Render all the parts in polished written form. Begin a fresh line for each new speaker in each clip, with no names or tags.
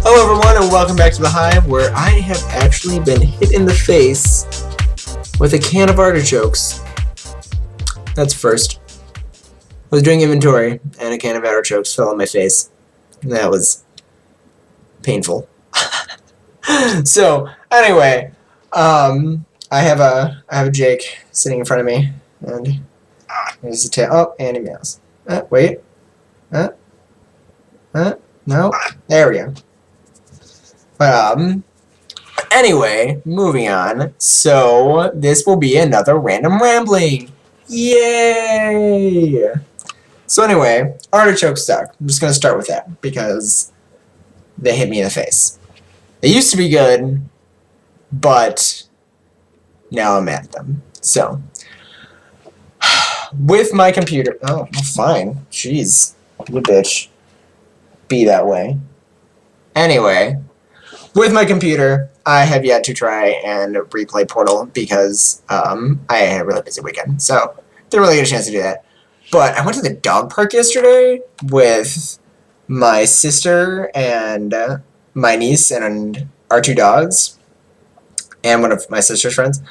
Hello everyone and welcome back to The Hive, where I have actually been hit in the face with a can of artichokes. That's first. I was doing inventory and a can of artichokes fell on my face. That was painful. So, anyway, I have a Jake sitting in front of me, and there's the tail. Oh, and he meows. Wait. No. There we go. Anyway, moving on. So, this will be another random rambling. Yay! So anyway, artichoke stock. I'm just going to start with that, because they hit me in the face. They used to be good, but now I'm mad at them. So, with my computer... Oh, fine. Jeez. You bitch. Be that way. Anyway... With my computer, I have yet to try and replay Portal because I had a really busy weekend, so didn't really get a chance to do that. But I went to the dog park yesterday with my sister and my niece and our two dogs and one of my sister's friends.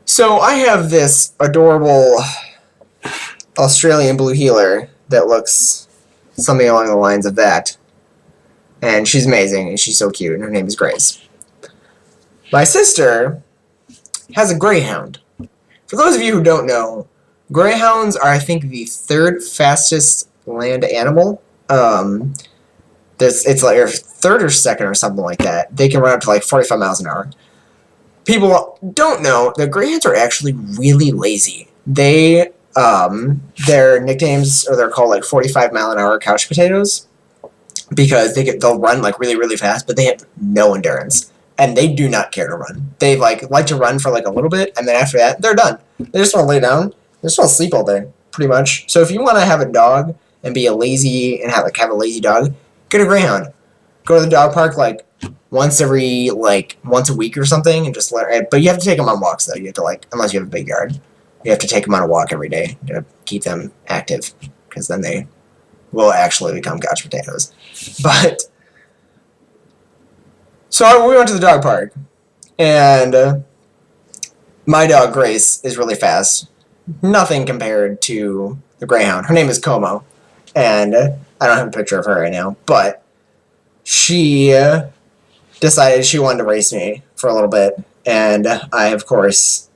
So I have this adorable Australian blue heeler that looks something along the lines of that. And she's amazing, and she's so cute, and her name is Grace. My sister has a greyhound. For those of you who don't know, greyhounds are, I think, the third fastest land animal. It's like third or second or something like that. They can run up to like 45 miles an hour. People don't know that greyhounds are actually really lazy. Their nicknames, or they're called like 45-mile-an-hour couch potatoes. Because they'll run like really, really fast, but they have no endurance, and they do not care to run. They like to run for like a little bit, and then after that, they're done. They just want to lay down. They just want to sleep all day, pretty much. So if you want to have a dog and be a lazy and have a lazy dog, get a greyhound. Go to the dog park like once a week or something, and just but you have to take them on walks though. You have to unless you have a big yard, you have to take them on a walk every day to keep them active, because then they will actually become couch potatoes. But so we went to the dog park, and my dog Grace is really fast. Nothing compared to the greyhound. Her name is Como, and I don't have a picture of her right now, but she decided she wanted to race me for a little bit, and I, of course,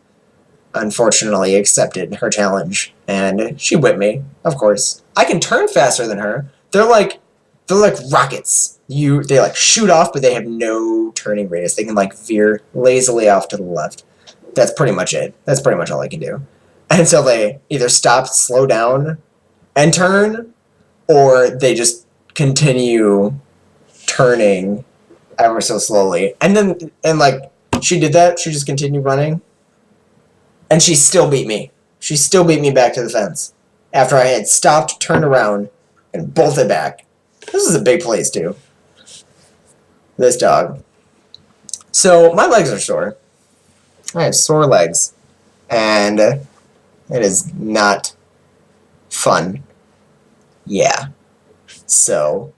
unfortunately accepted her challenge, and she whipped me, of course. I can turn faster than her. They're like rockets. They like shoot off, but they have no turning radius. They can like veer lazily off to the left. That's pretty much it. That's pretty much all I can do. And so they either stop, slow down, and turn, or they just continue turning ever so slowly. And she did that. She just continued running, and she still beat me. She still beat me back to the fence after I had stopped, turned around, and bolted back. This is a big place, too. This dog. So, my legs are sore. I have sore legs. And it is not fun. Yeah. So,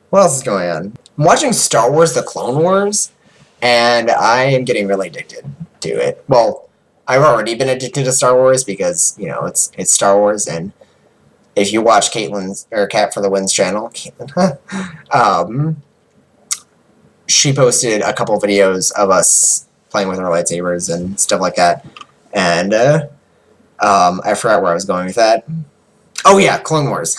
what else is going on? I'm watching Star Wars: The Clone Wars, and I am getting really addicted to it. Well, I've already been addicted to Star Wars because, it's Star Wars, and if you watch Caitlin's, or Cat for the Win's channel, Caitlin, she posted a couple videos of us playing with our lightsabers and stuff like that, and I forgot where I was going with that. Oh yeah, Clone Wars.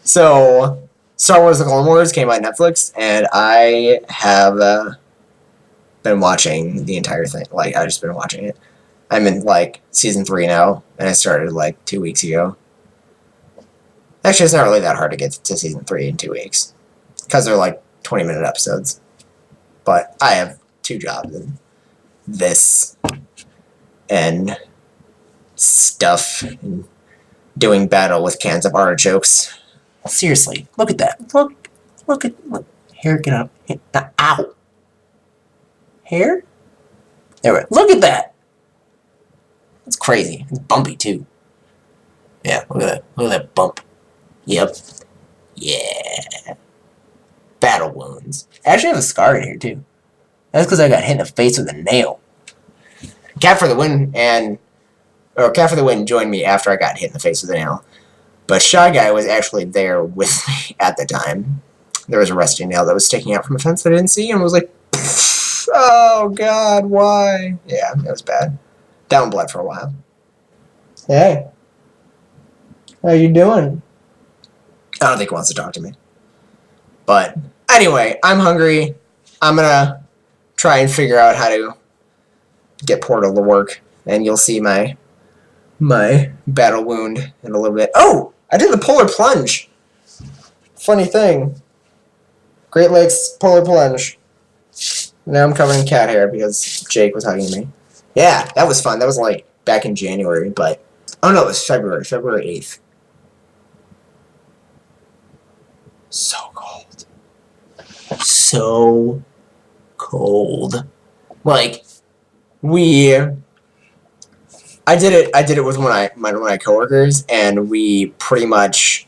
So, Star Wars: The Clone Wars came out on Netflix, and I have been watching the entire thing. I've just been watching it. I'm in season 3 now, and I started 2 weeks ago. Actually, it's not really that hard to get to season 3 in 2 weeks, because they're 20-minute episodes. But I have 2 jobs, and this and stuff, and doing battle with cans of artichokes. Seriously, look at that. Look. Hair, get up. Ow. Hair? There we go. Look at that. It's crazy. It's bumpy too. Yeah, look at that. Look at that bump. Yep. Yeah. Battle wounds. I actually have a scar in here too. That's because I got hit in the face with a nail. Cat for the Win Cat for the Win joined me after I got hit in the face with a nail. But Shy Guy was actually there with me at the time. There was a rusty nail that was sticking out from a fence that I didn't see and was like, oh god, why? Yeah, it was bad. Down blood for a while. Hey. How you doing? I don't think he wants to talk to me. But anyway, I'm hungry. I'm gonna try and figure out how to get Portal to work, and you'll see my battle wound in a little bit. Oh, I did the polar plunge. Funny thing. Great Lakes polar plunge. Now I'm covered in cat hair because Jake was hugging me. Yeah, that was fun. That was like back in January, but oh no, it was February 8th. So cold. So cold. Like I did it with one of my coworkers, and we pretty much,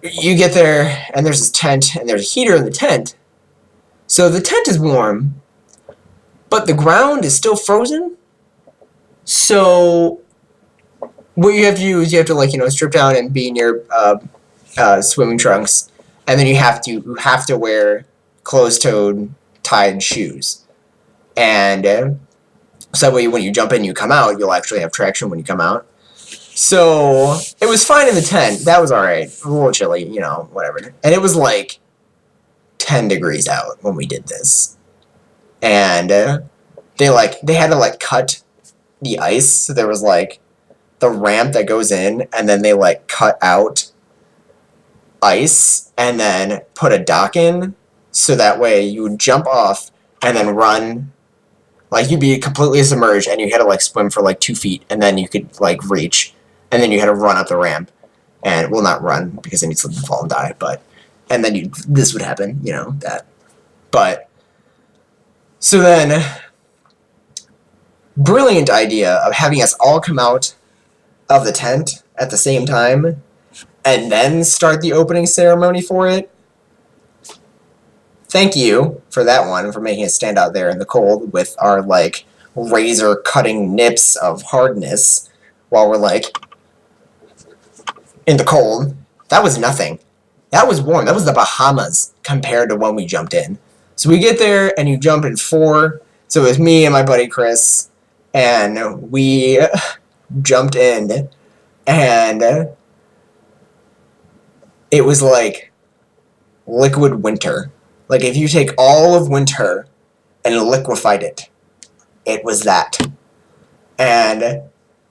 you get there and there's this tent and there's a heater in the tent. So the tent is warm, but the ground is still frozen. So what you have to do is you have to, like, strip down and be in your swimming trunks, and then you have to wear closed-toed tied shoes, and so that way when you jump in, you come out, you'll actually have traction when you come out. So it was fine in the tent. That was all right. A little chilly, whatever. And it was like 10 degrees out when we did this, and they had to cut the ice. So there was the ramp that goes in, and then they cut out ice and then put a dock in, so that way you would jump off and then run, you'd be completely submerged, and you had to swim for 2 feet, and then you could reach, and then you had to run up the ramp, and not run because then you'd slip and fall and die, and then this would happen, that. But so then, brilliant idea of having us all come out of the tent at the same time and then start the opening ceremony for it. Thank you for that one, for making us stand out there in the cold with our razor cutting nips of hardness while we're in the cold. That was nothing. That was warm. That was the Bahamas compared to when we jumped in. So we get there and you jump in 4. So it was me and my buddy Chris, and we jumped in, and it was like liquid winter. If you take all of winter and liquefied it, it was that. And,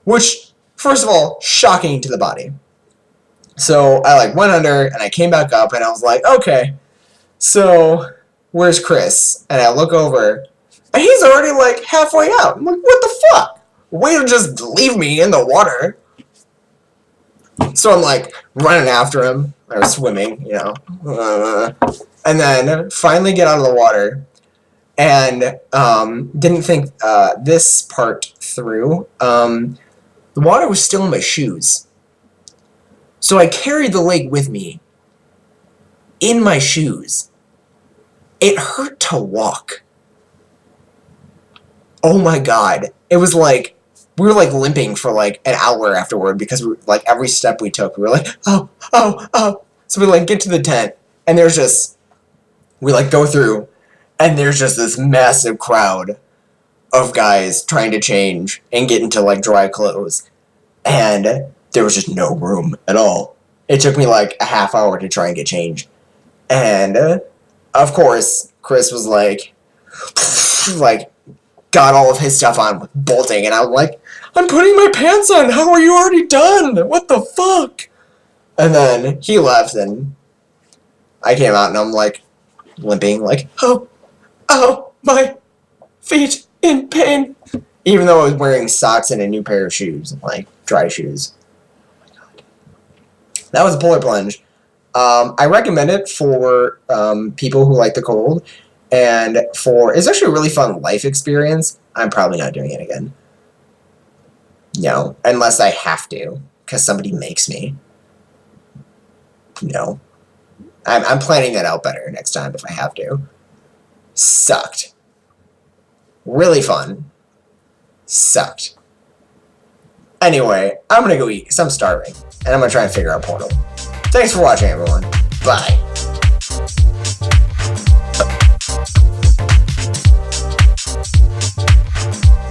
which, first of all, shocking to the body. So I went under and I came back up and I was like, okay, so where's Chris? And I look over and he's already halfway out. I'm like, what the fuck? Way to just leave me in the water. So I'm running after him, or swimming, and then finally get out of the water, and didn't think this part through. The water was still in my shoes, so I carried the lake with me in my shoes. It hurt to walk. Oh my god. It was we were limping for an hour afterward, because we were, every step we took, we were oh, oh, oh. So we get to the tent, and there's just, we go through, and there's just this massive crowd of guys trying to change and get into dry clothes, and there was just no room at all. It took me a half hour to try and get changed, and of course Chris was got all of his stuff on, bolting, and I was I'm putting my pants on, how are you already done? What the fuck? And then he left, and I came out, and I'm limping, oh, my feet in pain. Even though I was wearing socks and a new pair of shoes, dry shoes. Oh my god. That was a polar plunge. I recommend it for people who like the cold, and it's actually a really fun life experience. I'm probably not doing it again. You know, unless I have to, because somebody makes me. You know, I'm planning that out better next time if I have to. Sucked. Really fun. Sucked. Anyway, I'm gonna go eat because I'm starving. And I'm gonna try and figure out Portal. Thanks for watching, everyone. Bye.